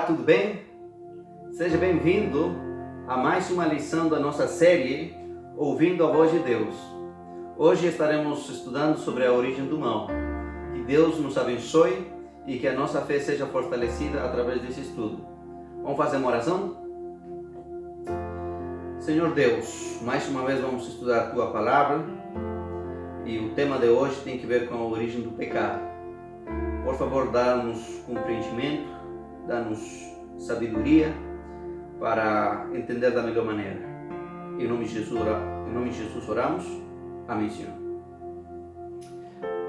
tudo bem? Seja bem-vindo a mais uma lição da nossa série Ouvindo a Voz de Deus. Hoje estaremos estudando sobre a origem do mal. Que Deus nos abençoe e que a nossa fé seja fortalecida através desse estudo. Vamos fazer uma oração? Senhor Deus, mais uma vez vamos estudar a Tua Palavra e o tema de hoje tem que ver com a origem do pecado. Por favor, dá-nos compreendimento, dá-nos sabedoria para entender da melhor maneira. Em nome de Jesus oramos. Amém, Senhor.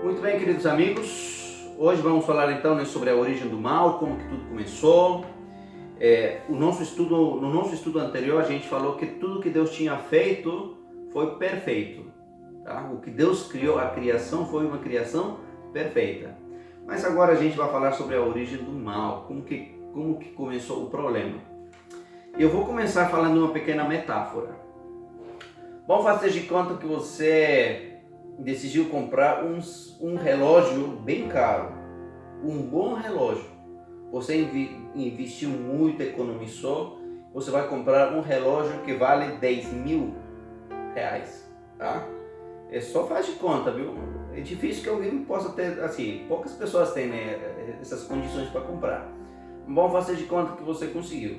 Muito bem, queridos amigos. Hoje vamos falar então sobre a origem do mal, como que tudo começou. No nosso estudo anterior, a gente falou que tudo que Deus tinha feito foi perfeito. Tá? O que Deus criou, a criação foi uma criação perfeita. Mas agora a gente vai falar sobre a origem do mal, como que começou o problema. Eu vou começar falando uma pequena metáfora. Vamos fazer de conta que você decidiu comprar um relógio bem caro, um bom relógio. Você investiu muito, economizou, você vai comprar um relógio que vale 10 mil reais, tá? Só faz de conta, viu? É difícil que alguém possa ter, assim, poucas pessoas têm, né, essas condições para comprar. Vamos fazer de conta que você conseguiu.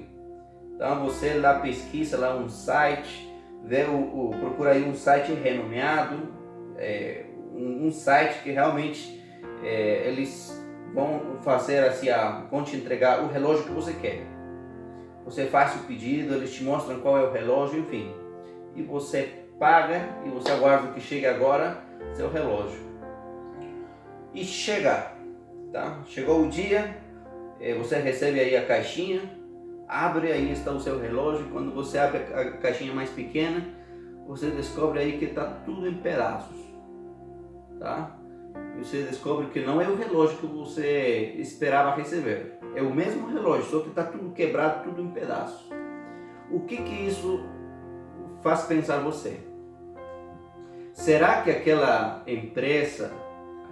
Então você lá pesquisa lá um site, procura aí um site renomeado, um site que realmente eles vão fazer assim, vão te entregar o relógio que você quer. Você faz o pedido, eles te mostram qual é o relógio, enfim, e você paga e você aguarda que chegue agora seu relógio. E tá? Chegou o dia, você recebe aí a caixinha, abre, aí está o seu relógio. Quando você abre a caixinha mais pequena, você descobre aí que está tudo em pedaços, tá? E você descobre que não é o relógio que você esperava receber, é o mesmo relógio, só que está tudo quebrado, tudo em pedaços. O que isso faz pensar você? Será que aquela empresa,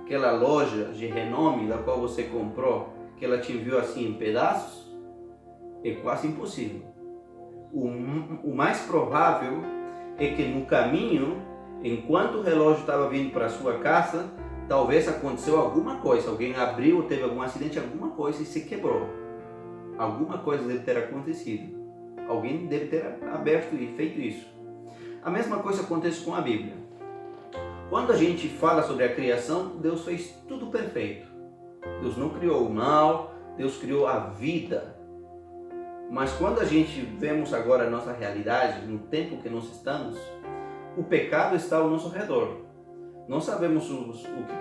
aquela loja de renome da qual você comprou, que ela te enviou assim em pedaços? É quase impossível. O mais provável é que no caminho, enquanto o relógio estava vindo para a sua casa, talvez aconteceu alguma coisa, alguém abriu, teve algum acidente, alguma coisa e se quebrou. Alguma coisa deve ter acontecido. Alguém deve ter aberto e feito isso. A mesma coisa acontece com a Bíblia. Quando a gente fala sobre a criação, Deus fez tudo perfeito. Deus não criou o mal, Deus criou a vida. Mas quando a gente vemos agora a nossa realidade, no tempo que nós estamos, o pecado está ao nosso redor. Nós sabemos o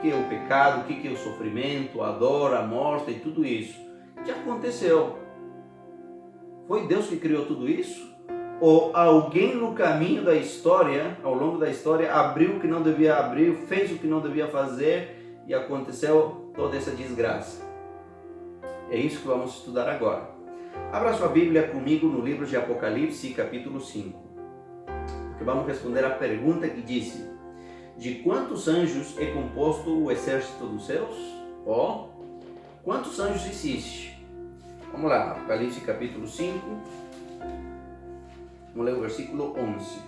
que é o pecado, o que é o sofrimento, a dor, a morte e tudo isso. Já aconteceu. Foi Deus que criou tudo isso? Ou alguém no caminho da história, ao longo da história, abriu o que não devia abrir, fez o que não devia fazer e aconteceu toda essa desgraça? É isso que vamos estudar agora. Abra sua Bíblia comigo no livro de Apocalipse, capítulo 5. Porque vamos responder a pergunta que disse: de quantos anjos é composto o exército dos céus? Quantos anjos existe? Vamos lá, Apocalipse capítulo 5. Vamos ler o versículo 11.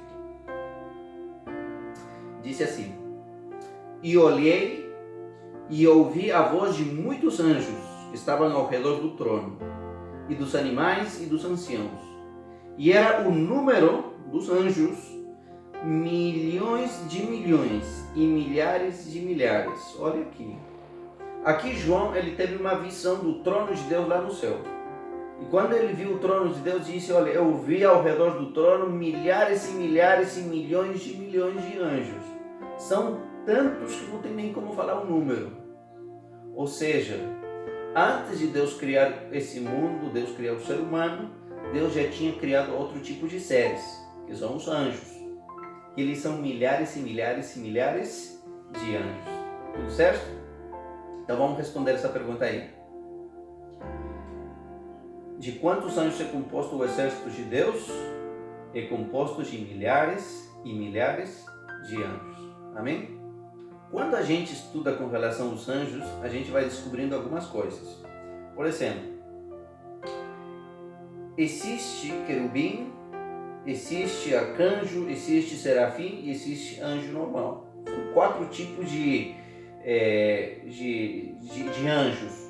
Disse assim: e olhei e ouvi a voz de muitos anjos que estavam ao redor do trono, e dos animais e dos anciãos. E era o número dos anjos milhões de milhões e milhares de milhares. Olha aqui. Aqui João, ele teve uma visão do trono de Deus lá no céu. E quando ele viu o trono de Deus, disse: olha, eu vi ao redor do trono milhares e milhares e milhões de anjos. São tantos que não tem nem como falar o número. Ou seja, antes de Deus criar esse mundo, Deus criar o ser humano, Deus já tinha criado outro tipo de seres, que são os anjos. Eles são milhares e milhares e milhares de anjos. Tudo certo? Então vamos responder essa pergunta aí. De quantos anjos é composto o exército de Deus? É composto de milhares e milhares de anjos. Amém? Quando a gente estuda com relação aos anjos, a gente vai descobrindo algumas coisas. Por exemplo, existe querubim, existe arcanjo, existe serafim e existe anjo normal. São 4 tipos de anjos.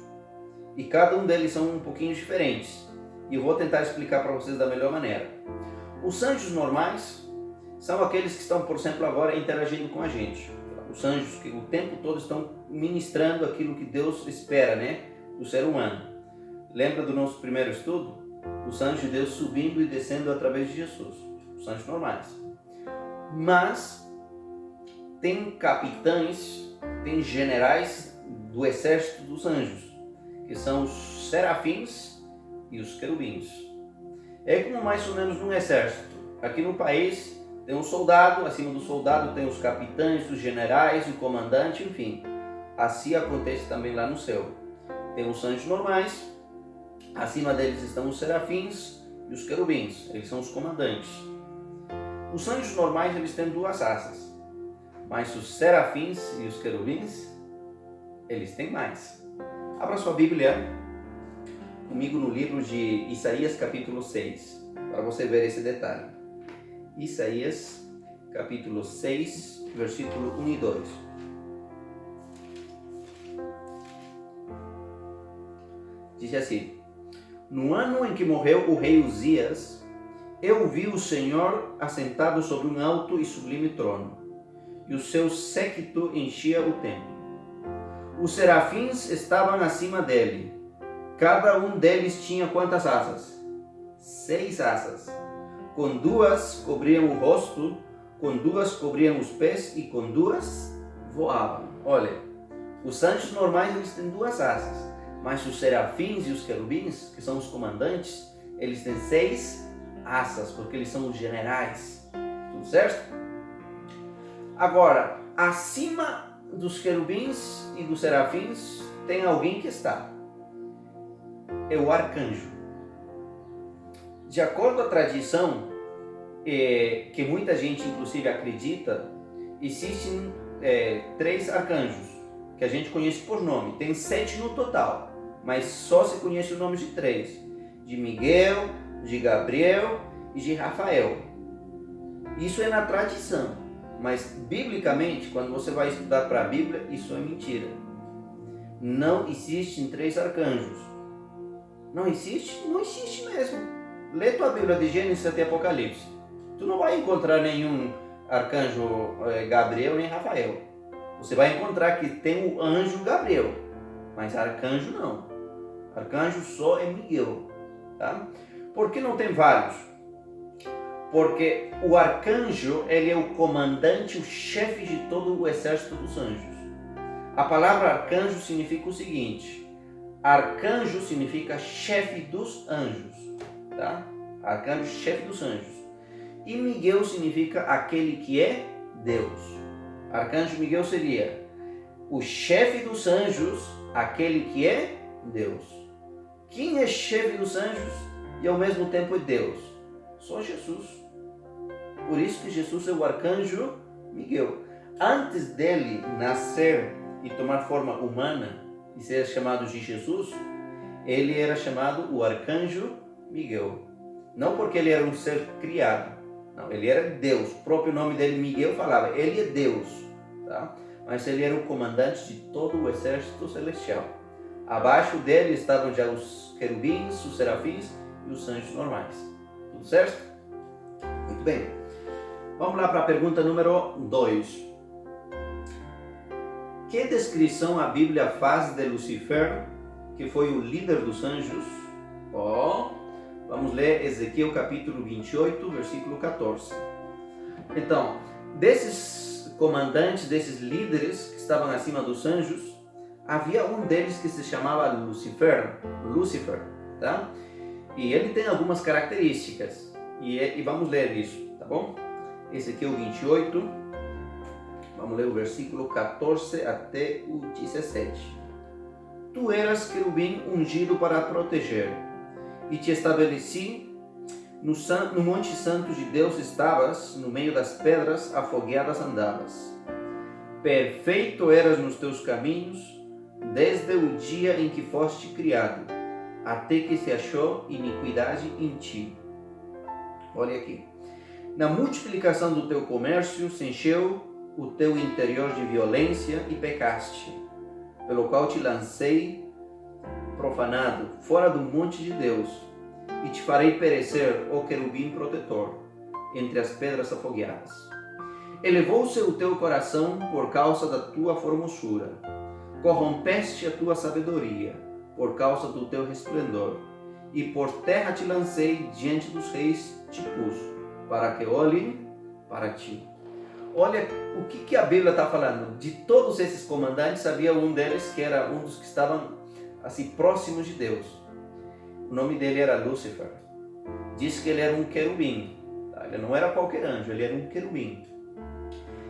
E cada um deles são um pouquinho diferentes. E eu vou tentar explicar para vocês da melhor maneira. Os anjos normais são aqueles que estão, por exemplo, agora interagindo com a gente. Os anjos que o tempo todo estão ministrando aquilo que Deus espera, do ser humano. Lembra do nosso primeiro estudo? Os anjos de Deus subindo e descendo através de Jesus. Os anjos normais. Mas tem capitães, tem generais do exército dos anjos, que são os serafins e os querubins. É como mais ou menos num exército. Aqui no país tem um soldado, acima do soldado tem os capitães, os generais, o comandante, enfim. Assim acontece também lá no céu. Tem os anjos normais, acima deles estão os serafins e os querubins, eles são os comandantes. Os anjos normais, eles têm 2 asas, mas os serafins e os querubins, eles têm mais. Abra sua Bíblia comigo no livro de Isaías capítulo 6, para você ver esse detalhe. Isaías capítulo 6, versículo 1 e 2. Diz assim: No ano em que morreu o rei Uzias, eu vi o Senhor assentado sobre um alto e sublime trono, e o seu séquito enchia o templo. Os serafins estavam acima dele. Cada um deles tinha quantas asas? 6 asas. Com 2 cobriam o rosto, com 2 cobriam os pés e com 2 voavam. Olha, os anjos normais eles têm 2 asas, mas os serafins e os querubins, que são os comandantes, eles têm 6 asas, porque eles são os generais. Tudo certo? Agora, acima dos querubins e dos serafins tem alguém que está. É o arcanjo. De acordo com a tradição, que muita gente inclusive acredita, existem 3 arcanjos, que a gente conhece por nome. Tem 7 no total, mas só se conhece o nome de 3. De Miguel, de Gabriel e de Rafael. Isso é na tradição, mas biblicamente, quando você vai estudar para a Bíblia, isso é mentira. Não existem 3 arcanjos. Não existe? Não existe mesmo. Lê tua Bíblia de Gênesis até Apocalipse. Tu não vai encontrar nenhum arcanjo Gabriel nem Rafael. Você vai encontrar que tem o anjo Gabriel, mas arcanjo não. Arcanjo só é Miguel. Tá? Por que não tem vários? Porque o arcanjo, ele é o comandante, o chefe de todo o exército dos anjos. A palavra arcanjo significa o seguinte: arcanjo significa chefe dos anjos, tá? Arcanjo, chefe dos anjos. E Miguel significa aquele que é Deus. Arcanjo Miguel seria o chefe dos anjos, aquele que é Deus. Quem é chefe dos anjos e ao mesmo tempo é Deus? Só Jesus. Por isso que Jesus é o arcanjo Miguel. Antes dele nascer e tomar forma humana e ser chamado de Jesus, ele era chamado o arcanjo Miguel. Não porque ele era um ser criado, não, ele era Deus. O próprio nome dele, Miguel, falava, ele é Deus, tá? Mas ele era o comandante de todo o exército celestial. Abaixo dele estavam já os querubins, os serafins e os anjos normais. Tudo certo? Muito bem. Vamos lá para a pergunta número 2. Que descrição a Bíblia faz de Lucifer, que foi o líder dos anjos? Vamos ler Ezequiel capítulo 28, versículo 14. Então, desses comandantes, desses líderes que estavam acima dos anjos, havia um deles que se chamava Lucifer, tá? E ele tem algumas características, e vamos ler isso, tá bom? Ezequiel 28, vamos ler o versículo 14 até o 17. Tu eras querubim ungido para proteger, e te estabeleci no monte santo de Deus estavas, no meio das pedras afogueadas andavas. Perfeito eras nos teus caminhos, desde o dia em que foste criado, até que se achou iniquidade em ti. Olha aqui. Na multiplicação do teu comércio se encheu o teu interior de violência e pecaste, pelo qual te lancei profanado fora do monte de Deus, e te farei perecer, ó querubim protetor, entre as pedras afogueadas. Elevou-se o teu coração por causa da tua formosura, corrompeste a tua sabedoria por causa do teu resplendor, e por terra te lancei, diante dos reis te pus, para que olhem para ti. Olha o que a Bíblia está falando. De todos esses comandantes, havia um deles que era um dos que estavam assim próximos de Deus. O nome dele era Lúcifer. Diz que ele era um querubim. Tá? Ele não era qualquer anjo, ele era um querubim.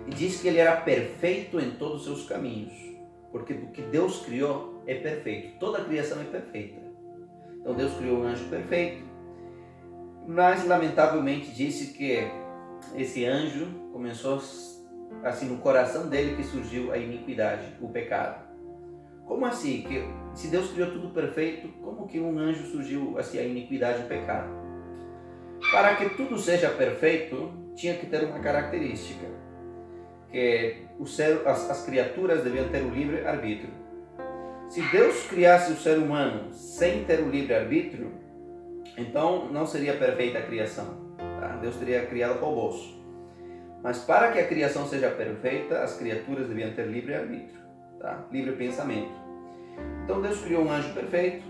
E diz que ele era perfeito em todos os seus caminhos, porque o que Deus criou é perfeito. Toda a criação é perfeita. Então Deus criou um anjo perfeito, mas lamentavelmente disse que esse anjo começou assim no coração dele que surgiu a iniquidade, o pecado. Como assim? Que se Deus criou tudo perfeito, como que um anjo surgiu assim a iniquidade e o pecado? Para que tudo seja perfeito, tinha que ter uma característica, que as criaturas deviam ter o livre arbítrio. Se Deus criasse o ser humano sem ter o livre arbítrio, então não seria perfeita a criação. Tá? Deus teria criado robôs. Mas para que a criação seja perfeita, as criaturas deviam ter livre arbítrio, tá? Livre pensamento. Então Deus criou um anjo perfeito,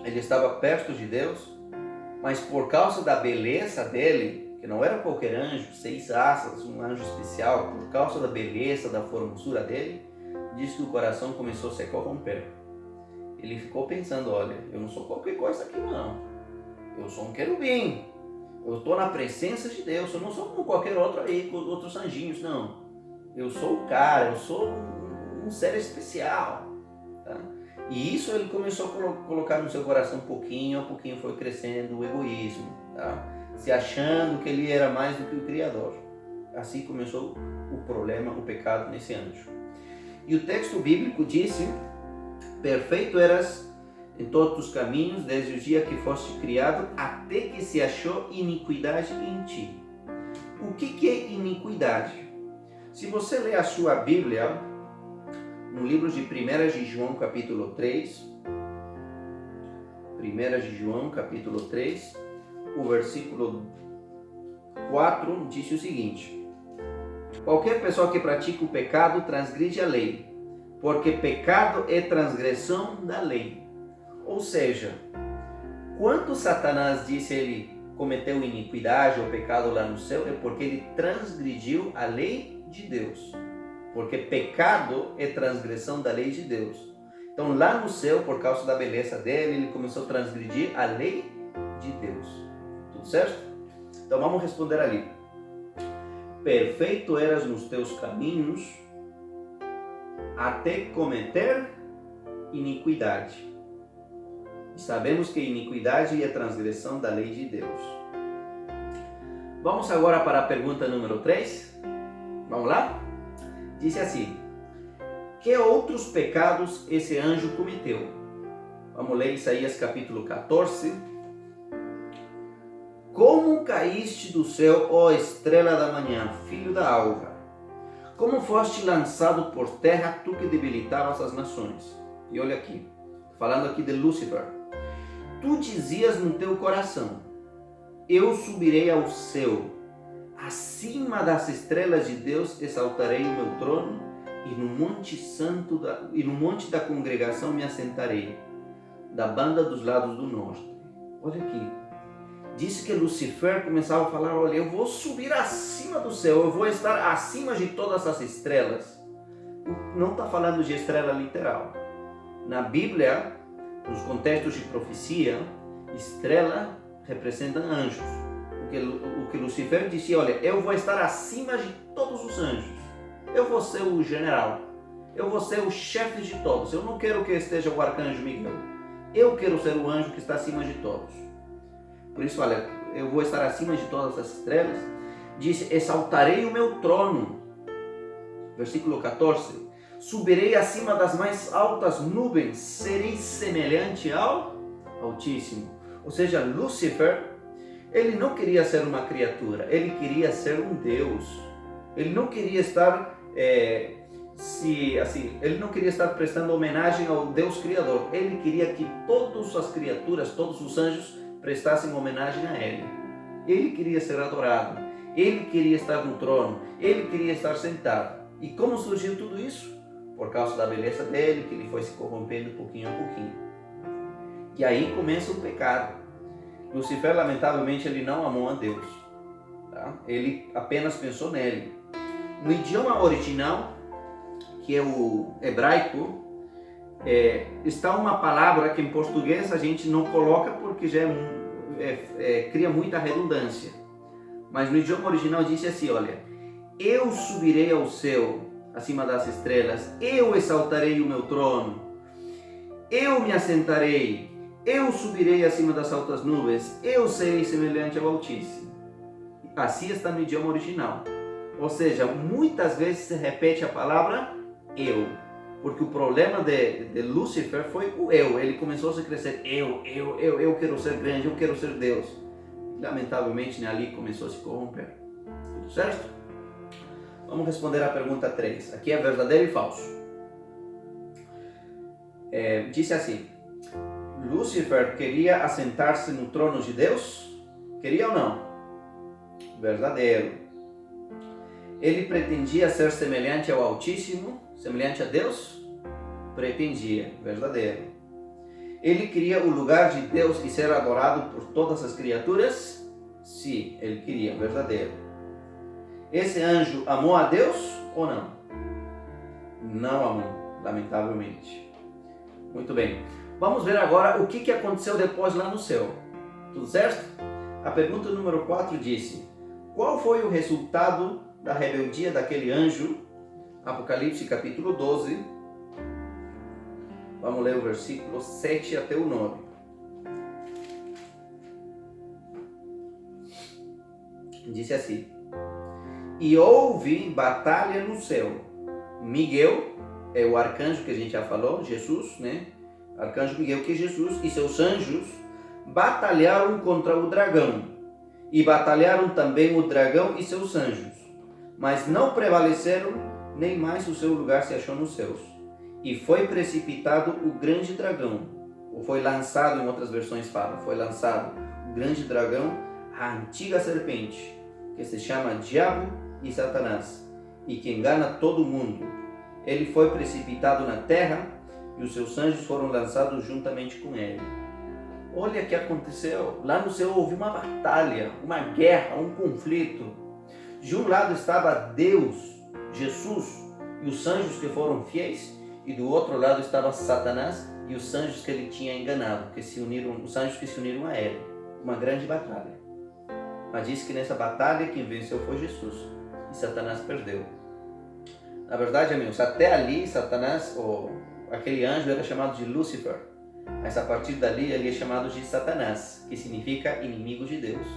ele estava perto de Deus, mas por causa da beleza dele, que não era qualquer anjo, 6 asas, um anjo especial, por causa da beleza, da formosura dele, diz que o coração começou a se corromper. Ele ficou pensando, olha, eu não sou qualquer coisa aqui não, eu sou um querubim. Eu estou na presença de Deus, eu não sou como qualquer outro aí, com outros anjinhos, não. Eu sou o cara, eu sou um ser especial. Tá? E isso ele começou a colocar no seu coração pouquinho a pouquinho, foi crescendo o egoísmo, tá? Se achando que ele era mais do que o Criador. Assim começou o problema, o pecado nesse anjo. E o texto bíblico disse, perfeito eras em todos os caminhos, desde o dia que foste criado, até que se achou iniquidade em ti. O que é iniquidade? Se você ler a sua Bíblia, no livro de 1 de João, capítulo 3, 1 de João, capítulo 3, o versículo 4, diz o seguinte: qualquer pessoa que pratica o pecado transgride a lei, porque pecado é transgressão da lei. Ou seja, quando Satanás disse ele cometeu iniquidade ou pecado lá no céu, é porque ele transgrediu a lei de Deus. Porque pecado é transgressão da lei de Deus. Então lá no céu, por causa da beleza dele, ele começou a transgredir a lei de Deus. Tudo certo? Então vamos responder ali. Perfeito eras nos teus caminhos, até cometer iniquidade. Sabemos que iniquidade é transgressão da lei de Deus. Vamos agora para a pergunta número 3. Vamos lá? Diz assim: que outros pecados esse anjo cometeu? Vamos ler Isaías capítulo 14. Como caíste do céu, ó estrela da manhã, filho da alva? Como foste lançado por terra, tu que debilitavas as nações? E olha aqui, falando aqui de Lúcifer. Tu dizias no teu coração, eu subirei ao céu, acima das estrelas de Deus exaltarei o meu trono, e no monte santo no monte da congregação me assentarei, da banda dos lados do norte. Olha aqui, diz que Lucifer começava a falar, olha, eu vou subir acima do céu, eu vou estar acima de todas as estrelas. Não está falando de estrela literal. Na Bíblia, nos contextos de profecia, estrela representa anjos. O que Lucifer dizia, olha, eu vou estar acima de todos os anjos. Eu vou ser o general. Eu vou ser o chefe de todos. Eu não quero que esteja o arcanjo Miguel. Eu quero ser o anjo que está acima de todos. Por isso, olha, eu vou estar acima de todas as estrelas. Diz, exaltarei o meu trono. Versículo 14. Subirei acima das mais altas nuvens, serei semelhante ao Altíssimo. Ou seja, Lúcifer, ele não queria ser uma criatura, ele queria ser um Deus. Ele não queria estar ele não queria estar prestando homenagem ao Deus Criador. Ele queria que todas as criaturas, todos os anjos prestassem homenagem a ele. Ele queria ser adorado. Ele queria estar no trono. Ele queria estar sentado. E como surgiu tudo isso? Por causa da beleza dele, que ele foi se corrompendo pouquinho a pouquinho. E aí começa o pecado. Lucifer, lamentavelmente, ele não amou a Deus. Tá? Ele apenas pensou nele. No idioma original, que é o hebraico, está uma palavra que em português a gente não coloca porque já cria muita redundância. Mas no idioma original diz assim, olha: eu subirei ao céu, acima das estrelas, eu exaltarei o meu trono, eu me assentarei, eu subirei acima das altas nuvens, eu serei semelhante ao Altíssimo. Assim está no idioma original. Ou seja, muitas vezes se repete a palavra eu, porque o problema de Lúcifer foi o eu. Ele começou a se crescer, eu quero ser grande, eu quero ser Deus. Lamentavelmente, ali começou a se corromper. Tudo certo? Vamos responder a pergunta 3. Aqui é verdadeiro e falso. Disse assim: Lúcifer queria assentar-se no trono de Deus? Queria ou não? Verdadeiro. Ele pretendia ser semelhante ao Altíssimo, semelhante a Deus? Pretendia. Verdadeiro. Ele queria o lugar de Deus e ser adorado por todas as criaturas? Sim, ele queria. Verdadeiro. Esse anjo amou a Deus ou não? Não amou, lamentavelmente. Muito bem. Vamos ver agora o que aconteceu depois lá no céu. Tudo certo? A pergunta número 4 disse: qual foi o resultado da rebeldia daquele anjo? Apocalipse capítulo 12. Vamos ler o versículo 7 até o 9. Disse assim: e houve batalha no céu. Miguel é o arcanjo que a gente já falou, Jesus, né? Arcanjo Miguel, que é Jesus, e seus anjos batalharam contra o dragão. E batalharam também o dragão e seus anjos. Mas não prevaleceram, nem mais o seu lugar se achou nos céus. E foi precipitado o grande dragão. Ou foi lançado, em outras versões fala, foi lançado o grande dragão, a antiga serpente, que se chama Diabo e Satanás, e que engana todo mundo. Ele foi precipitado na terra, e os seus anjos foram lançados juntamente com ele. Olha o que aconteceu. Lá no céu houve uma batalha, uma guerra, um conflito. De um lado estava Deus, Jesus, e os anjos que foram fiéis, e do outro lado estava Satanás e os anjos que ele tinha enganado, os anjos que se uniram a ele. Uma grande batalha. Mas diz que nessa batalha quem venceu foi Jesus, e Satanás perdeu. Na verdade, amigos, até ali Satanás, aquele anjo era chamado de Lúcifer, mas a partir dali ele é chamado de Satanás, que significa inimigo de Deus.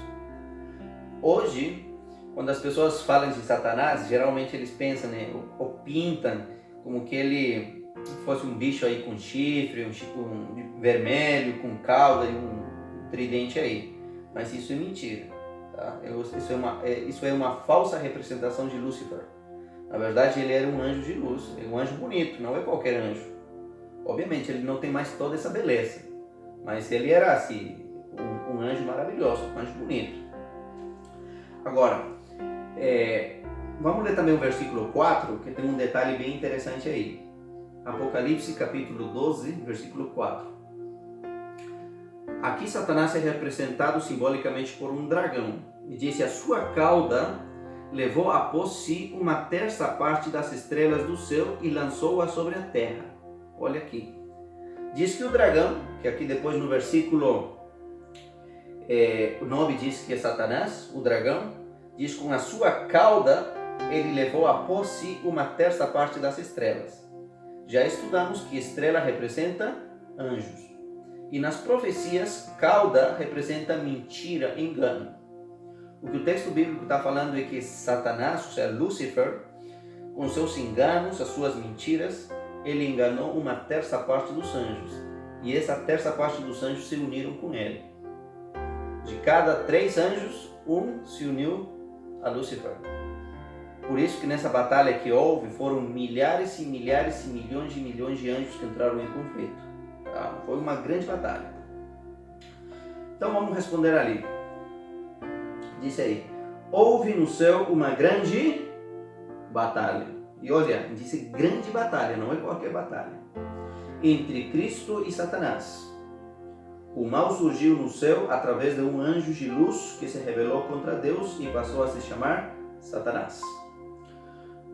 Hoje, quando as pessoas falam de Satanás, geralmente eles pensam, né, ou pintam como que ele fosse um bicho aí com chifre, um vermelho, com cauda e um tridente aí. Mas isso é mentira. Tá? Isso é uma falsa representação de Lúcifer. Na verdade, ele era um anjo de luz, um anjo bonito, não é qualquer anjo. Obviamente, ele não tem mais toda essa beleza, mas ele era assim, um anjo maravilhoso, um anjo bonito. Agora, vamos ler também o versículo 4, que tem um detalhe bem interessante aí. Apocalipse capítulo 12, versículo 4. Aqui Satanás é representado simbolicamente por um dragão. E disse: a sua cauda levou após si uma terça parte das estrelas do céu e lançou-a sobre a terra. Olha aqui. Diz que o dragão, que aqui depois no versículo 9 diz que é Satanás, o dragão, diz que com a sua cauda ele levou após si uma terça parte das estrelas. Já estudamos que estrela representa anjos. E nas profecias, cauda representa mentira, engano. O que o texto bíblico está falando é que Satanás, ou seja, Lúcifer, com seus enganos, as suas mentiras, ele enganou uma terça parte dos anjos. e essa terça parte dos anjos se uniram com ele. De cada 3 anjos, um se uniu a Lúcifer. Por isso que nessa batalha que houve, foram milhares e milhares e milhões de anjos que entraram em conflito. Tá? Foi uma grande batalha. Então vamos responder ali. Disse aí, houve no céu uma grande batalha. E olha, disse grande batalha, não é qualquer batalha. Entre Cristo e Satanás. O mal surgiu no céu através de um anjo de luz que se rebelou contra Deus e passou a se chamar Satanás.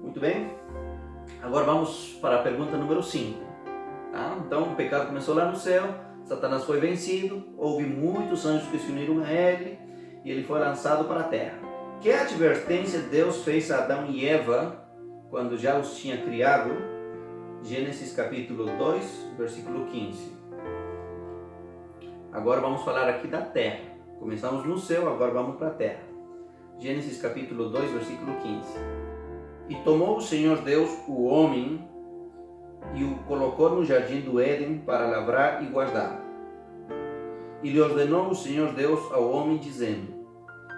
Muito bem. Agora vamos para a pergunta número 5. Tá? Então o pecado começou lá no céu, Satanás foi vencido, houve muitos anjos que se uniram a ele e ele foi lançado para a terra. Que advertência Deus fez a Adão e Eva quando já os tinha criado? Gênesis capítulo 2, versículo 15. Agora vamos falar aqui da terra. Começamos no céu, agora vamos para a terra. Gênesis capítulo 2, versículo 15. E tomou o Senhor Deus o homem e o colocou no jardim do Éden para lavrar e guardar. E lhe ordenou o Senhor Deus ao homem, dizendo: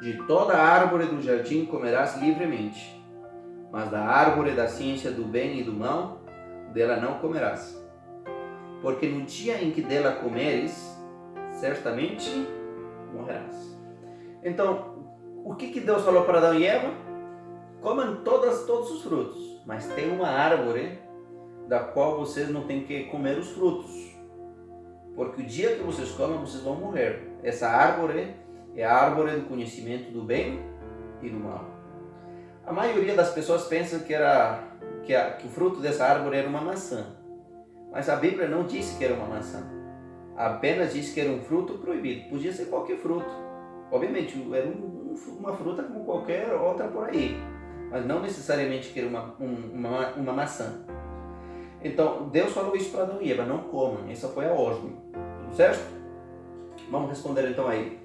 de toda árvore do jardim comerás livremente, mas da árvore da ciência do bem e do mal, dela não comerás. Porque no dia em que dela comeres, certamente morrerás. Então, o que Deus falou para Adão e Eva? Comam todos os frutos, mas tem uma árvore da qual vocês não têm que comer os frutos, porque o dia que vocês comem, vocês vão morrer. Essa árvore é a árvore do conhecimento do bem e do mal. A maioria das pessoas pensa que o fruto dessa árvore era uma maçã, mas a Bíblia não disse que era uma maçã. Apenas disse que era um fruto proibido. Podia ser qualquer fruto. Obviamente, era uma fruta como qualquer outra por aí, mas não necessariamente que era uma maçã. Então, Deus falou isso para Adão e Eva: não comam. Essa foi a ordem. Tudo certo? Vamos responder então aí.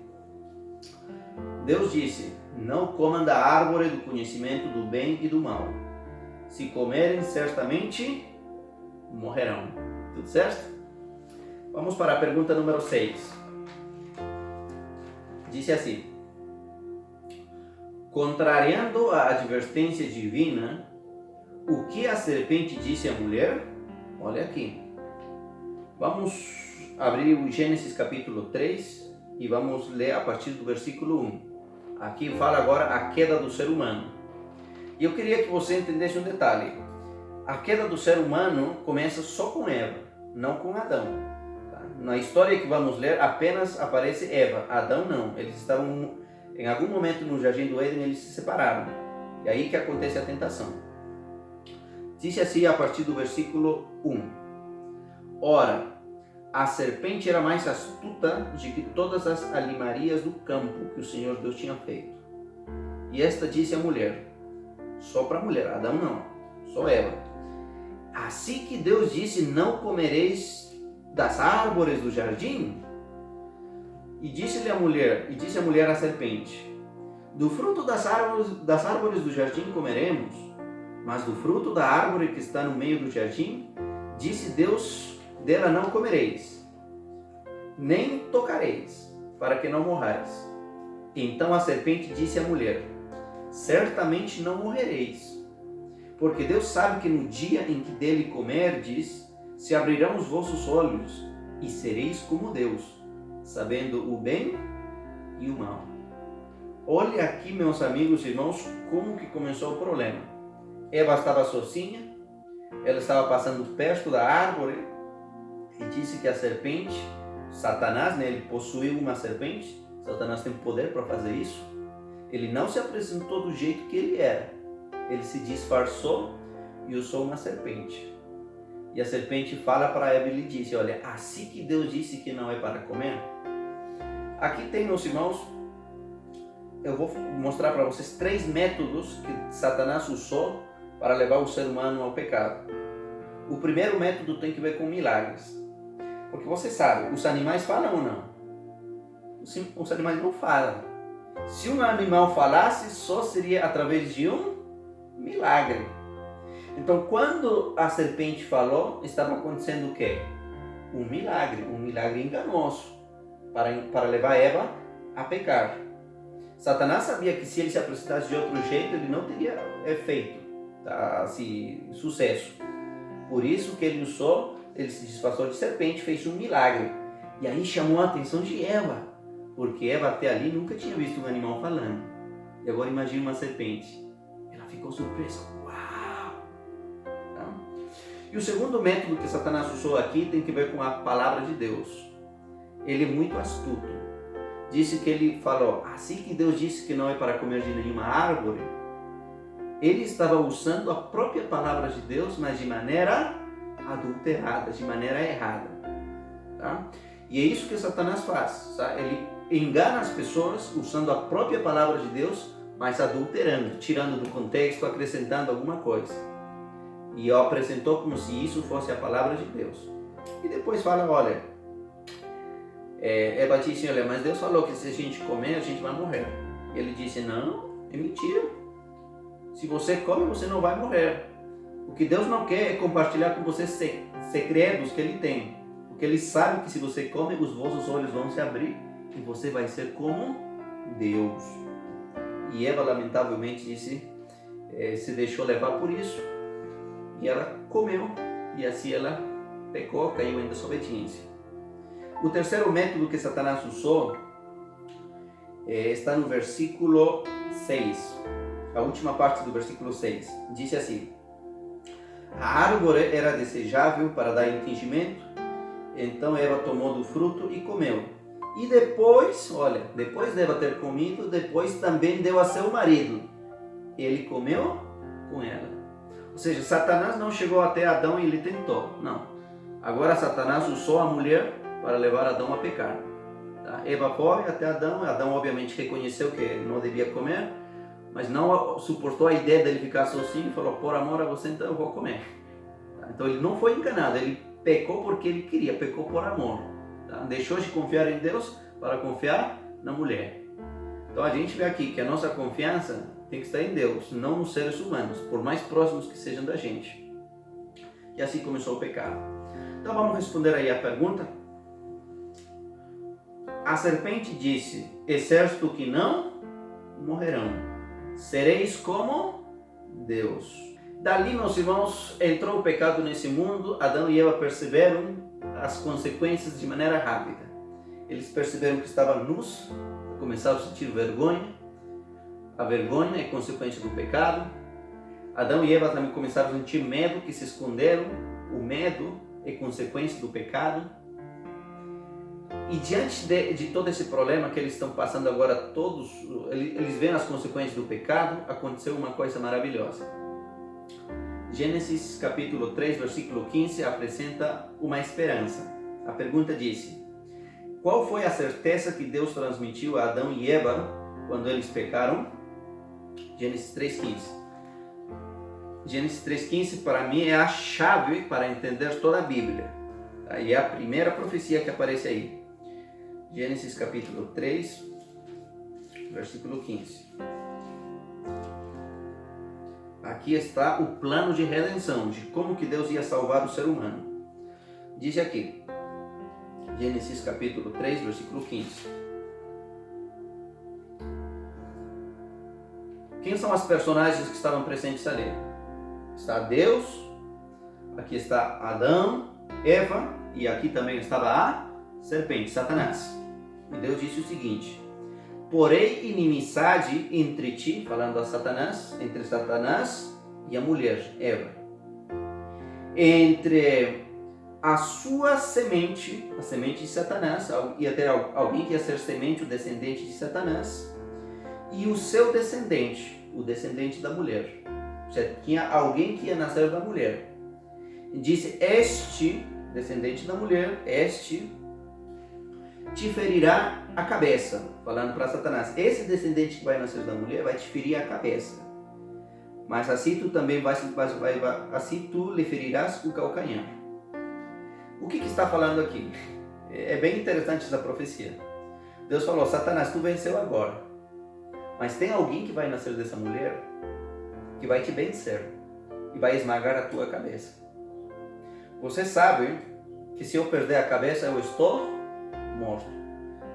Deus disse: não comam da árvore do conhecimento do bem e do mal. Se comerem, certamente morrerão. Tudo certo? Vamos para a pergunta número 6. Disse assim: contrariando a advertência divina, o que a serpente disse à mulher? Olha aqui. Vamos abrir o Gênesis capítulo 3 e vamos ler a partir do versículo 1. Aqui fala agora a queda do ser humano. E eu queria que você entendesse um detalhe. A queda do ser humano começa só com Eva, não com Adão. Tá? Na história que vamos ler, apenas aparece Eva. Adão não. Eles estavam, em algum momento no jardim do Éden, eles se separaram. E aí que acontece a tentação. Disse assim a partir do versículo 1. Ora, a serpente era mais astuta do que todas as alimarias do campo que o Senhor Deus tinha feito. E esta disse à mulher, só para a mulher, Adão não, só Eva: assim que Deus disse, não comereis das árvores do jardim? E disse a mulher à serpente: do fruto das árvores do jardim comeremos, mas do fruto da árvore que está no meio do jardim, disse Deus, dela não comereis, nem tocareis, para que não morrais. Então a serpente disse à mulher: certamente não morrereis, porque Deus sabe que no dia em que dele comerdes, se abrirão os vossos olhos, e sereis como Deus, sabendo o bem e o mal. Olha aqui, meus amigos e irmãos, como que começou o problema. Eva estava sozinha, ela estava passando perto da árvore, e disse que a serpente, Satanás, ele possuiu uma serpente. Satanás tem poder para fazer isso. Ele não se apresentou do jeito que ele era. Ele se disfarçou e usou uma serpente. E a serpente fala para Eva e lhe disse: olha, assim que Deus disse que não é para comer. Aqui tem, meus irmãos, eu vou mostrar para vocês 3 métodos que Satanás usou para levar o ser humano ao pecado. O primeiro método tem que ver com milagres. Porque você sabe, os animais falam ou não? Os animais não falam. Se um animal falasse, só seria através de um milagre. Então, quando a serpente falou, estava acontecendo o quê? um milagre enganoso, para levar Eva a pecar. Satanás sabia que se ele se apresentasse de outro jeito, ele não teria efeito, tá? Assim, sucesso. Por isso que ele se disfarçou de serpente, fez um milagre. E aí chamou a atenção de Eva, porque Eva até ali nunca tinha visto um animal falando. E agora imagine uma serpente. Ela ficou surpresa. Uau! Tá? E o segundo método que Satanás usou aqui tem que ver com a palavra de Deus. Ele é muito astuto. Disse que ele falou, assim que Deus disse que não é para comer de nenhuma árvore, ele estava usando a própria palavra de Deus, mas de maneira adulterada, de maneira errada. Tá? E é isso que Satanás faz. Tá? Ele engana as pessoas usando a própria palavra de Deus, mas adulterando, tirando do contexto, acrescentando alguma coisa. E apresentou como se isso fosse a palavra de Deus. E depois fala, olha, Eva disse, olha, mas Deus falou que se a gente comer, a gente vai morrer. Ele disse, não, é mentira. Se você come, você não vai morrer. O que Deus não quer é compartilhar com você segredos que Ele tem. Porque Ele sabe que se você come, os vossos olhos vão se abrir e você vai ser como Deus. E Eva, lamentavelmente, se deixou levar por isso. E ela comeu. E assim ela pecou, caiu em desobediência. O terceiro método que Satanás usou está no versículo 6. A última parte do versículo 6. Diz assim: a árvore era desejável para dar entendimento, então Eva tomou do fruto e comeu. E depois, olha, depois de Eva ter comido, depois também deu a seu marido. Ele comeu com ela. Ou seja, Satanás não chegou até Adão e ele tentou. Não. Agora Satanás usou a mulher para levar Adão a pecar. Tá? Eva foi até Adão. Adão obviamente reconheceu que não devia comer, mas não suportou a ideia dele ficar sozinho e falou, por amor a você, então eu vou comer. Tá? Então ele não foi enganado, ele pecou porque ele queria, pecou por amor. Tá? Deixou de confiar em Deus para confiar na mulher. Então a gente vê aqui que a nossa confiança tem que estar em Deus, não nos seres humanos, por mais próximos que sejam da gente. E assim começou o pecado. Então vamos responder aí a pergunta. A serpente disse, é certo que não morrerão, sereis como Deus. Dali, meus irmãos, entrou o pecado nesse mundo. Adão e Eva perceberam as consequências de maneira rápida. Eles perceberam que estavam nus, começaram a sentir vergonha. A vergonha é consequência do pecado. Adão e Eva também começaram a sentir medo, que se esconderam. O medo é consequência do pecado. E diante de todo esse problema que eles estão passando agora, todos, eles veem as consequências do pecado, aconteceu uma coisa maravilhosa. Gênesis capítulo 3, versículo 15, apresenta uma esperança. A pergunta disse, qual foi a certeza que Deus transmitiu a Adão e Eva quando eles pecaram? Gênesis 3,15. Gênesis 3,15 para mim é a chave para entender toda a Bíblia. E é a primeira profecia que aparece aí. Gênesis capítulo 3, versículo 15. Aqui está o plano de redenção, de como que Deus ia salvar o ser humano. Diz aqui, Gênesis capítulo 3, versículo 15. Quem são as personagens que estavam presentes ali? Está Deus, aqui está Adão, Eva, e aqui também estava a serpente, Satanás. E Deus disse o seguinte, porém inimizade entre ti, falando a Satanás, entre Satanás e a mulher, Eva. Entre a sua semente, a semente de Satanás, ia ter alguém que ia ser semente, o descendente de Satanás, e o seu descendente, o descendente da mulher. Ou seja, tinha alguém que ia nascer da mulher. E disse, este, descendente da mulher, este te ferirá a cabeça, falando para Satanás, esse descendente que vai nascer da mulher vai te ferir a cabeça, mas assim tu também assim tu lhe ferirás o calcanhar. O que está falando aqui? É bem interessante essa profecia. Deus falou, Satanás, tu venceu agora, mas tem alguém que vai nascer dessa mulher que vai te vencer e vai esmagar a tua cabeça. Você sabe que se eu perder a cabeça eu estou morto.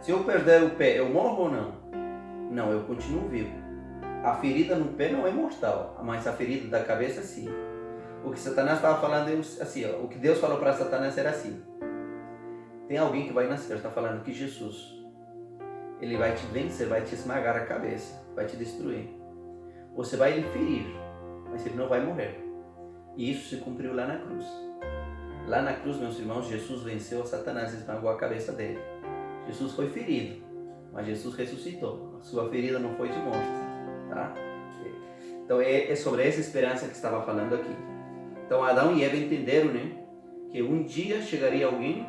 Se eu perder o pé, eu morro ou não? Não, eu continuo vivo. A ferida no pé não é mortal, mas a ferida da cabeça sim. O que Satanás estava falando é assim, ó, o que Deus falou para Satanás era assim: tem alguém que vai nascer, está falando que Jesus, ele vai te vencer, vai te esmagar a cabeça, vai te destruir. Você vai lhe ferir, mas ele não vai morrer. E isso se cumpriu lá na cruz. Lá na cruz, meus irmãos, Jesus venceu a Satanás e esmagou a cabeça dele. Jesus foi ferido, mas Jesus ressuscitou. A sua ferida não foi de morte, tá? Então é sobre essa esperança que estava falando aqui. Então Adão e Eva entenderam, né, que um dia chegaria alguém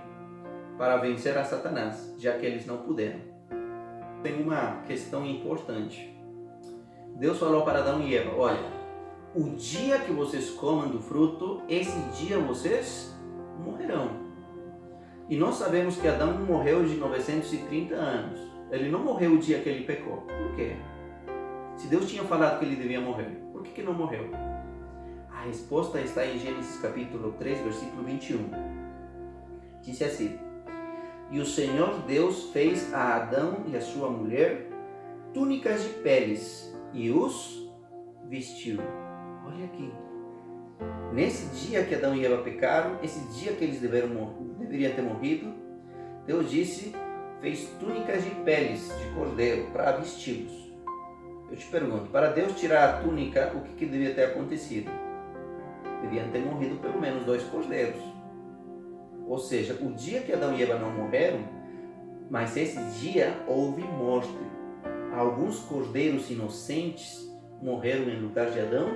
para vencer a Satanás, já que eles não puderam. Tem uma questão importante. Deus falou para Adão e Eva: olha, o dia que vocês comam do fruto, esse dia vocês morrerão. E nós sabemos que Adão morreu de 930 anos. Ele não morreu o dia que ele pecou. Por quê? Se Deus tinha falado que ele devia morrer, por que não morreu? A resposta está em Gênesis capítulo 3, versículo 21. Disse assim: e o Senhor Deus fez a Adão e a sua mulher túnicas de peles e os vestiu. Olha aqui. Nesse dia que Adão e Eva pecaram, esse dia que eles deveriam ter morrido, Deus disse, fez túnicas de peles de cordeiro para vesti-los. Eu te pergunto, para Deus tirar a túnica, o que devia ter acontecido? Deviam ter morrido pelo menos 2 cordeiros. Ou seja, o dia que Adão e Eva não morreram, mas esse dia houve morte. Alguns cordeiros inocentes morreram em lugar de Adão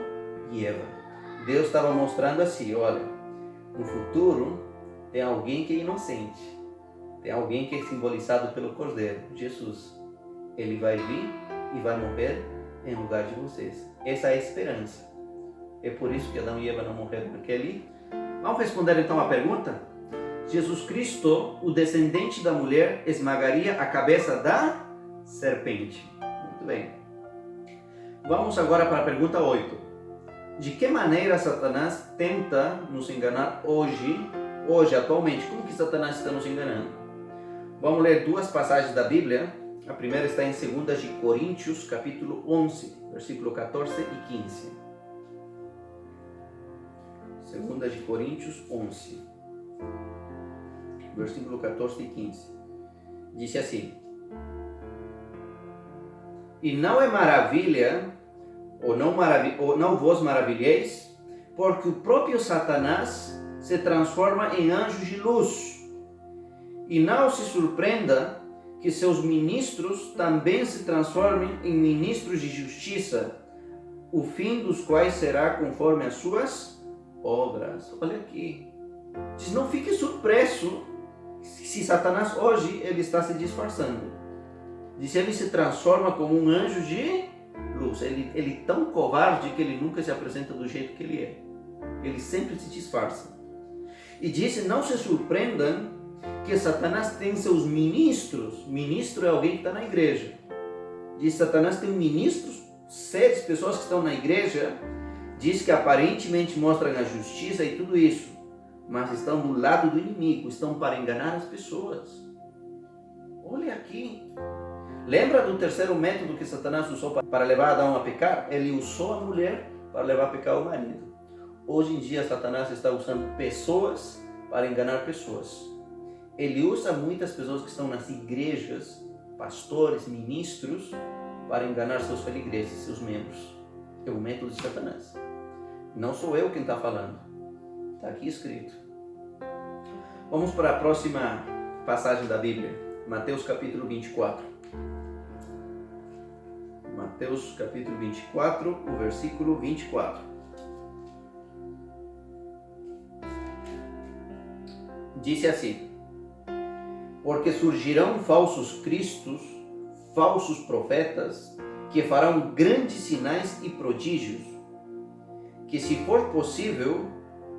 e Eva. Deus estava mostrando assim, olha, no futuro tem alguém que é inocente, tem alguém que é simbolizado pelo cordeiro, Jesus. Ele vai vir e vai morrer em lugar de vocês. Essa é a esperança. É por isso que Adão e Eva não morreram naquele. Vamos responder então a pergunta? Jesus Cristo, o descendente da mulher, esmagaria a cabeça da serpente. Muito bem. Vamos agora para a pergunta 8. De que maneira Satanás tenta nos enganar hoje, atualmente? Como que Satanás está nos enganando? Vamos ler 2 passagens da Bíblia. A primeira está em 2 de Coríntios, capítulo 11, versículo 14 e 15. 2 de Coríntios 11, versículo 14 e 15. Diz assim: e não é maravilha, ou não vos maravilheis, porque o próprio Satanás se transforma em anjo de luz. E não se surpreenda que seus ministros também se transformem em ministros de justiça, o fim dos quais será conforme as suas obras. Olha aqui. Diz, não fique surpreso se Satanás hoje ele está se disfarçando. Diz, ele se transforma como um anjo de luz. Ele é tão covarde que ele nunca se apresenta do jeito que ele é. Ele sempre se disfarça. E disse, não se surpreendam que Satanás tem seus ministros. Ministro é alguém que está na igreja. Diz, Satanás tem ministros, seres, pessoas que estão na igreja. Diz que aparentemente mostram a justiça e tudo isso, mas estão do lado do inimigo, estão para enganar as pessoas. Olha aqui. Lembra do terceiro método que Satanás usou para levar Adão a pecar? Ele usou a mulher para levar a pecar o marido. Hoje em dia, Satanás está usando pessoas para enganar pessoas. Ele usa muitas pessoas que estão nas igrejas, pastores, ministros, para enganar seus feligreses, seus membros. É o método de Satanás. Não sou eu quem está falando. Está aqui escrito. Vamos para a próxima passagem da Bíblia. Mateus capítulo 24. Mateus capítulo 24, o versículo 24. Disse assim: porque surgirão falsos cristos, falsos profetas, que farão grandes sinais e prodígios, que se for possível,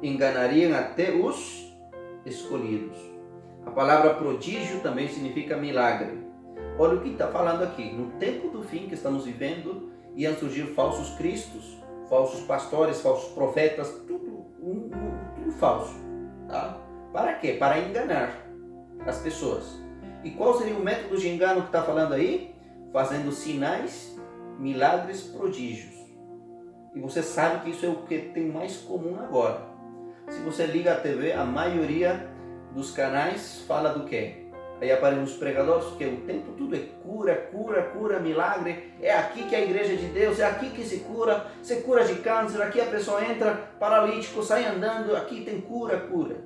enganariam até os escolhidos. A palavra prodígio também significa milagre. Olha o que está falando aqui. No tempo do fim que estamos vivendo, iam surgir falsos cristos, falsos pastores, falsos profetas, tudo falso. Tá? Para quê? Para enganar as pessoas. E qual seria o método de engano que está falando aí? Fazendo sinais, milagres, prodígios. E você sabe que isso é o que tem mais comum agora. Se você liga a TV, a maioria dos canais fala do quê? Aí aparecem os pregadores que o tempo tudo é cura, cura, cura, milagre. É aqui que é a igreja de Deus, é aqui que se cura de câncer, aqui a pessoa entra paralítico, sai andando, aqui tem cura, cura.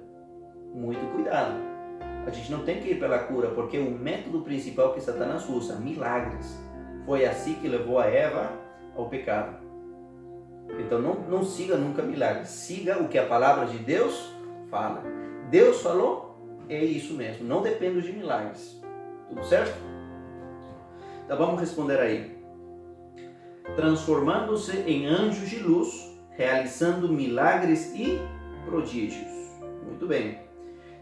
Muito cuidado. A gente não tem que ir pela cura, porque o método principal que Satanás usa, milagres. Foi assim que levou a Eva ao pecado. Então não siga nunca milagres, siga o que a palavra de Deus fala. Deus falou, é isso mesmo, não dependo de milagres. Tudo certo? Então vamos responder aí. Transformando-se em anjos de luz, realizando milagres e prodígios. Muito bem.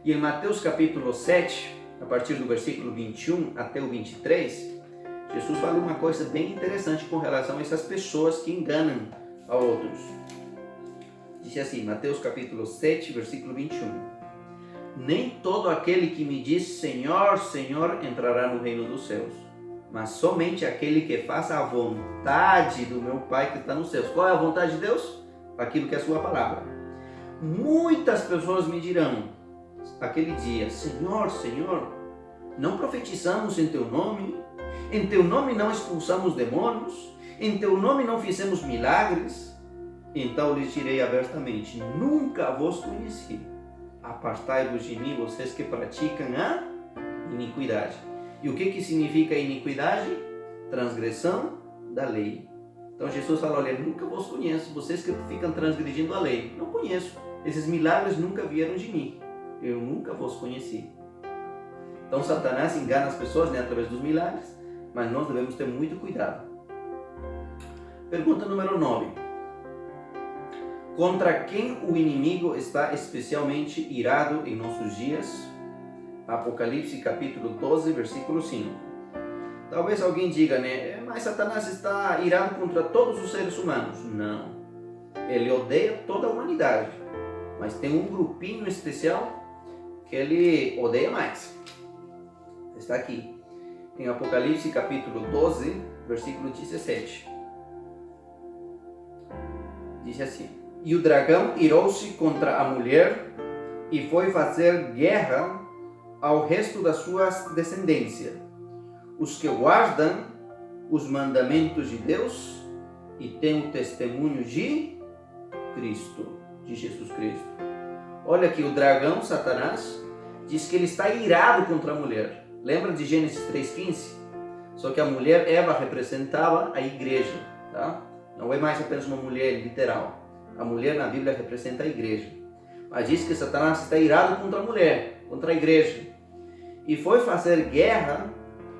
E em Mateus capítulo 7, a partir do versículo 21 até o 23, Jesus fala uma coisa bem interessante com relação a essas pessoas que enganam a outros. Diz assim, Mateus capítulo 7, versículo 21. Nem todo aquele que me diz Senhor, Senhor entrará no reino dos céus, mas somente aquele que faça a vontade do meu Pai que está nos céus. Qual é a vontade de Deus? Aquilo que é a sua palavra. Muitas pessoas me dirão aquele dia, Senhor, Senhor, não profetizamos em teu nome? Em teu nome não expulsamos demônios? Em teu nome não fizemos milagres? Então lhes direi abertamente, nunca vos conheci. Apartai-vos de mim, vocês que praticam a iniquidade. E o que significa iniquidade? Transgressão da lei. Então Jesus fala, olha, nunca vos conheço, vocês que ficam transgredindo a lei. Não conheço, esses milagres nunca vieram de mim. Eu nunca vos conheci. Então Satanás engana as pessoas, né, através dos milagres, mas nós devemos ter muito cuidado. Pergunta número 9. Contra quem o inimigo está especialmente irado em nossos dias? Apocalipse capítulo 12, versículo 5. Talvez alguém diga, né, mas Satanás está irado contra todos os seres humanos. Não. Ele odeia toda a humanidade, mas tem um grupinho especial que ele odeia mais. Está aqui, em Apocalipse capítulo 12, versículo 17. Diz assim, e o dragão irou-se contra a mulher e foi fazer guerra ao resto da sua descendência, os que guardam os mandamentos de Deus e têm o testemunho de Cristo, de Jesus Cristo. Olha aqui, o dragão, Satanás, diz que ele está irado contra a mulher. Lembra de Gênesis 3,15? Só que a mulher, Eva, representava a igreja, tá? Não é mais apenas uma mulher literal. A mulher na Bíblia representa a igreja. Mas diz que Satanás está irado contra a mulher, contra a igreja. E foi fazer guerra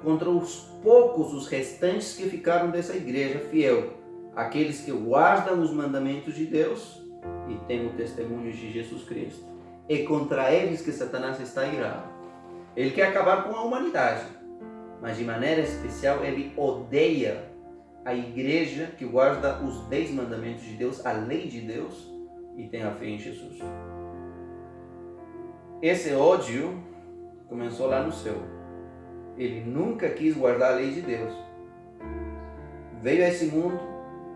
contra os poucos, os restantes que ficaram dessa igreja fiel. Aqueles que guardam os mandamentos de Deus e têm o testemunho de Jesus Cristo. É contra eles que Satanás está irado. Ele quer acabar com a humanidade. Mas de maneira especial ele odeia a igreja que guarda os 10 mandamentos de Deus, a lei de Deus, e tem a fé em Jesus. Esse ódio começou lá no céu. Ele nunca quis guardar a lei de Deus. Veio a esse mundo,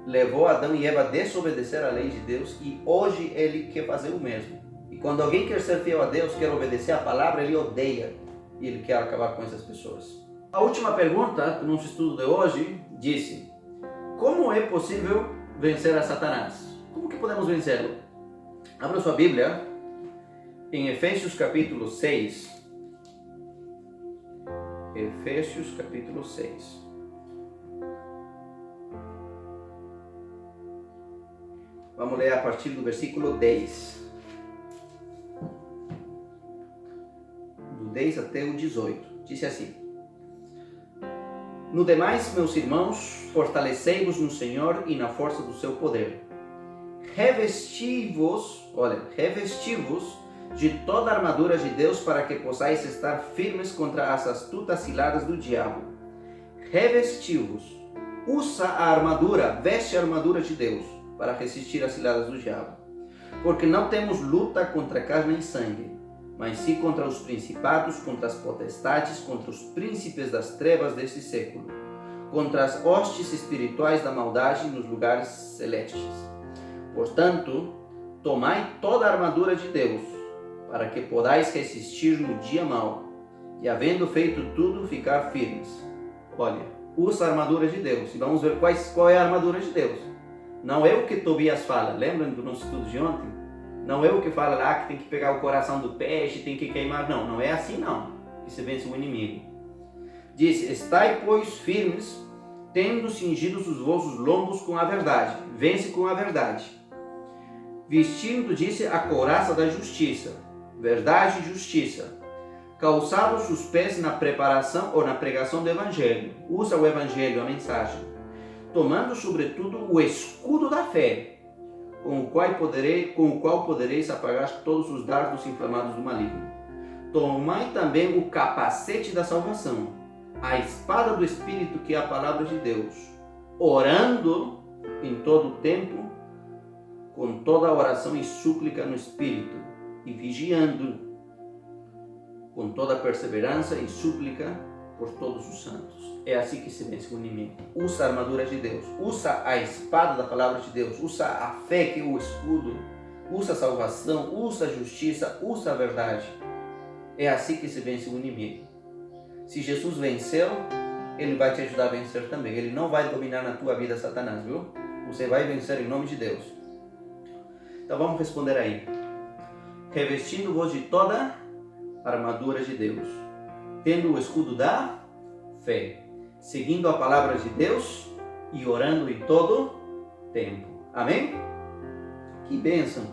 levou Adão e Eva a desobedecer a lei de Deus, e hoje ele quer fazer o mesmo. E quando alguém quer ser fiel a Deus, quer obedecer a palavra, ele odeia, e ele quer acabar com essas pessoas. A última pergunta do nosso estudo de hoje disse: como é possível vencer a Satanás? Como que podemos vencê-lo? Abra sua Bíblia em Efésios capítulo 6. Efésios capítulo 6. Vamos ler a partir do versículo 10. Do 10 até o 18. Diz assim: no demais, meus irmãos, fortalecei-vos no Senhor e na força do seu poder. Revesti-vos de toda a armadura de Deus para que possais estar firmes contra as astutas ciladas do diabo. Revesti-vos. Usa a armadura, veste a armadura de Deus para resistir às ciladas do diabo. Porque não temos luta contra carne e sangue, mas sim contra os principados, contra as potestades, contra os príncipes das trevas deste século, contra as hostes espirituais da maldade nos lugares celestes. Portanto, tomai toda a armadura de Deus, para que podais resistir no dia mau, e havendo feito tudo, ficar firmes. Olha, usa a armadura de Deus, e vamos ver qual é a armadura de Deus. Não é o que Tobias fala, lembram do nosso estudo de ontem? Não é o que fala lá que tem que pegar o coração do peixe, tem que queimar, não é assim não, que se vence o inimigo. Diz, estai pois firmes, tendo cingidos os vossos lombos com a verdade, vence com a verdade. Vestindo, disse, a couraça da justiça, verdade e justiça. Calçados os pés na preparação ou na pregação do Evangelho. Usa o Evangelho, a mensagem. Tomando, sobretudo, o escudo da fé, com o qual podereis apagar todos os dardos inflamados do maligno. Tomai também o capacete da salvação, a espada do Espírito, que é a palavra de Deus, orando em todo o tempo, com toda a oração e súplica no Espírito, e vigiando com toda a perseverança e súplica por todos os santos. É assim que se vence o inimigo. Usa a armadura de Deus, usa a espada da palavra de Deus, usa a fé, que é o escudo, usa a salvação, usa a justiça, usa a verdade. É assim que se vence o inimigo. Se Jesus venceu, Ele vai te ajudar a vencer também. Ele não vai dominar na tua vida Satanás, viu? Você vai vencer em nome de Deus. Então vamos responder aí. Revestindo-vos de toda a armadura de Deus, tendo o escudo da fé, seguindo a palavra de Deus e orando em todo tempo. Amém? Que bênção!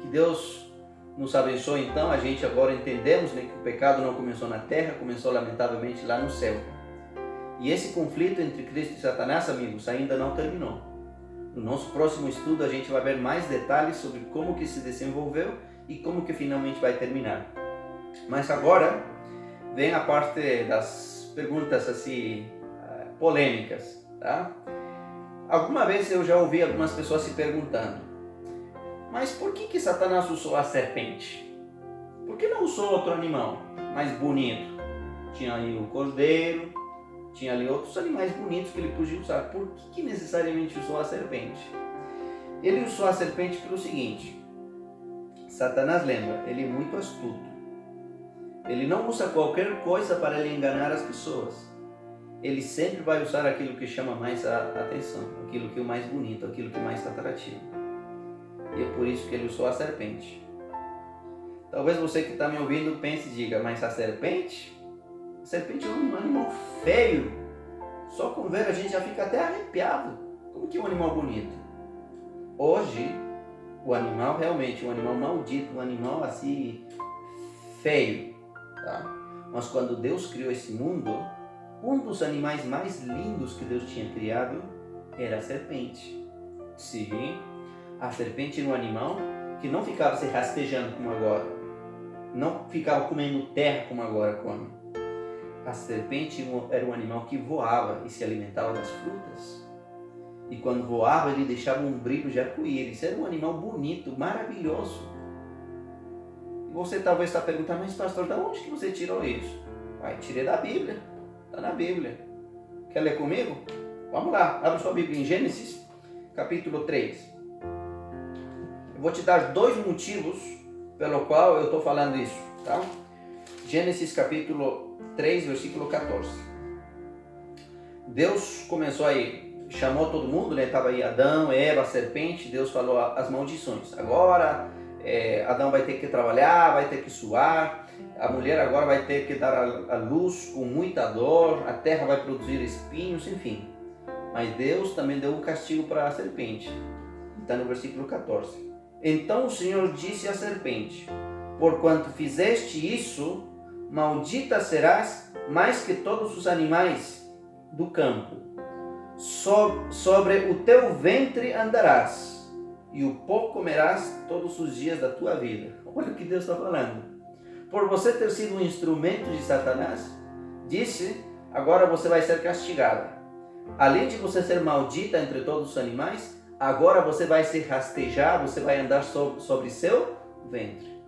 Que Deus nos abençoe. Então, a gente agora entendemos, né, que o pecado não começou na terra, começou lamentavelmente lá no céu. E esse conflito entre Cristo e Satanás, amigos, ainda não terminou. No nosso próximo estudo a gente vai ver mais detalhes sobre como que se desenvolveu e como que finalmente vai terminar. Mas agora vem a parte das perguntas assim polêmicas, tá? Alguma vez eu já ouvi algumas pessoas se perguntando: mas por que Satanás usou a serpente? Por que não usou outro animal mais bonito? Tinha ali o cordeiro, tinha ali outros animais bonitos que ele podia usar. Por que necessariamente usou a serpente? Ele usou a serpente pelo seguinte: Satanás, lembra, ele é muito astuto. Ele não usa qualquer coisa para ele enganar as pessoas. Ele sempre vai usar aquilo que chama mais a atenção, aquilo que é o mais bonito, aquilo que é mais atrativo. E é por isso que ele usou a serpente. Talvez você que está me ouvindo pense e diga: mas a serpente? A serpente é um animal feio. Só com ver a gente já fica até arrepiado. Como que é um animal bonito? Hoje, o animal realmente é um animal maldito, um animal assim feio. Tá? Mas quando Deus criou esse mundo, um dos animais mais lindos que Deus tinha criado era a serpente. Sim, a serpente era um animal que não ficava se rastejando como agora, não ficava comendo terra como agora come. A serpente era um animal que voava e se alimentava das frutas. E quando voava, ele deixava um brilho de arco-íris. Era um animal bonito, maravilhoso. E você talvez está perguntando: mas pastor, de onde que você tirou isso? Tirei da Bíblia. Está na Bíblia. Quer ler comigo? Vamos lá, abre sua Bíblia em Gênesis, capítulo 3. Eu vou te dar 2 motivos pelo qual eu estou falando isso, tá? Gênesis capítulo 3, versículo 14. Deus começou aí, chamou todo mundo, né? Estava aí Adão, Eva, a serpente. Deus falou as maldições. Agora Adão vai ter que trabalhar, vai ter que suar. A mulher agora vai ter que dar a luz com muita dor. A terra vai produzir espinhos, enfim. Mas Deus também deu um castigo para a serpente. Está no versículo 14. Então o Senhor disse à serpente: porquanto fizeste isso, maldita serás mais que todos os animais do campo. Sobre o teu ventre andarás, e o pó comerás todos os dias da tua vida. Olha o que Deus está falando. Por você ter sido um instrumento de Satanás, disse, agora você vai ser castigada. Além de você ser maldita entre todos os animais, agora você vai se rastejar, você vai andar sobre seu ventre.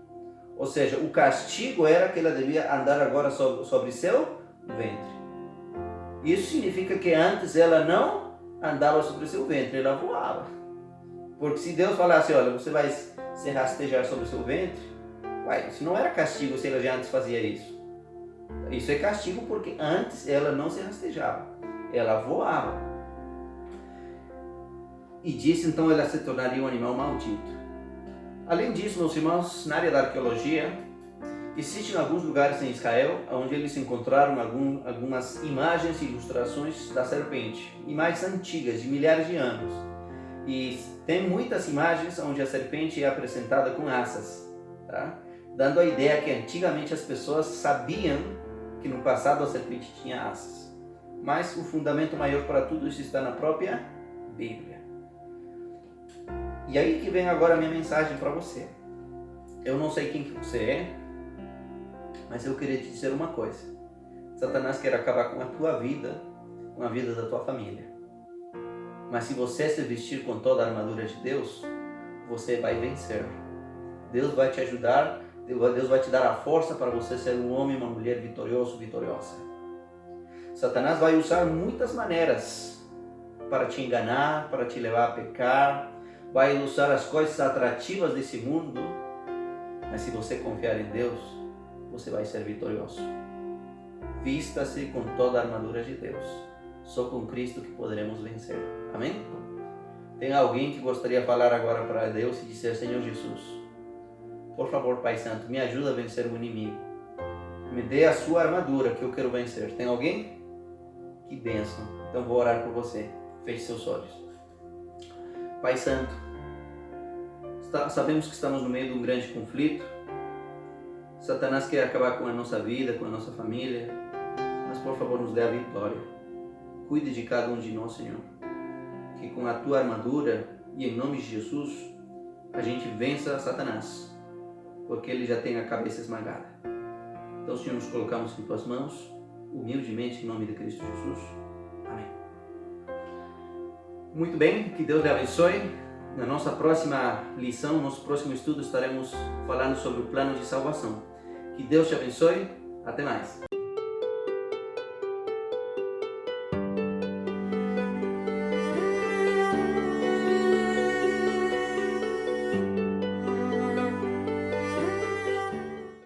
Ou seja, o castigo era que ela devia andar agora sobre seu ventre. Isso significa que antes ela não andava sobre seu ventre, ela voava. Porque se Deus falasse, olha, você vai se rastejar sobre seu ventre, isso não era castigo se ela já antes fazia isso. Isso é castigo porque antes ela não se rastejava, ela voava. E disse então ela se tornaria um animal maldito. Além disso, meus irmãos, na área da arqueologia, existem alguns lugares em Israel onde eles encontraram algumas imagens e ilustrações da serpente, imagens antigas, de milhares de anos. E tem muitas imagens onde a serpente é apresentada com asas, tá? Dando a ideia que antigamente as pessoas sabiam que no passado a serpente tinha asas. Mas o fundamento maior para tudo isso está na própria Bíblia. E aí que vem agora a minha mensagem para você. Eu não sei quem que você é, mas eu queria te dizer uma coisa. Satanás quer acabar com a tua vida, com a vida da tua família. Mas se você se vestir com toda a armadura de Deus, você vai vencer. Deus vai te ajudar, Deus vai te dar a força para você ser um homem e uma mulher vitorioso, vitoriosa. Satanás vai usar muitas maneiras para te enganar, para te levar a pecar, vai usar as coisas atrativas desse mundo, mas se você confiar em Deus, você vai ser vitorioso. Vista-se com toda a armadura de Deus. Só com Cristo que poderemos vencer. Amém? Tem alguém que gostaria de falar agora para Deus e dizer, Senhor Jesus, por favor, Pai Santo, me ajuda a vencer o inimigo. Me dê a sua armadura que eu quero vencer. Tem alguém? Que bênção. Então vou orar por você. Feche seus olhos. Pai Santo, sabemos que estamos no meio de um grande conflito. Satanás quer acabar com a nossa vida, com a nossa família, mas por favor nos dê a vitória. Cuide de cada um de nós, Senhor, que com a tua armadura e em nome de Jesus a gente vença Satanás, porque ele já tem a cabeça esmagada. Então, Senhor, nos colocamos em tuas mãos, humildemente em nome de Cristo Jesus. Amém. Muito bem, que Deus lhe abençoe. Na nossa próxima lição, no nosso próximo estudo, estaremos falando sobre o plano de salvação. Que Deus te abençoe. Até mais.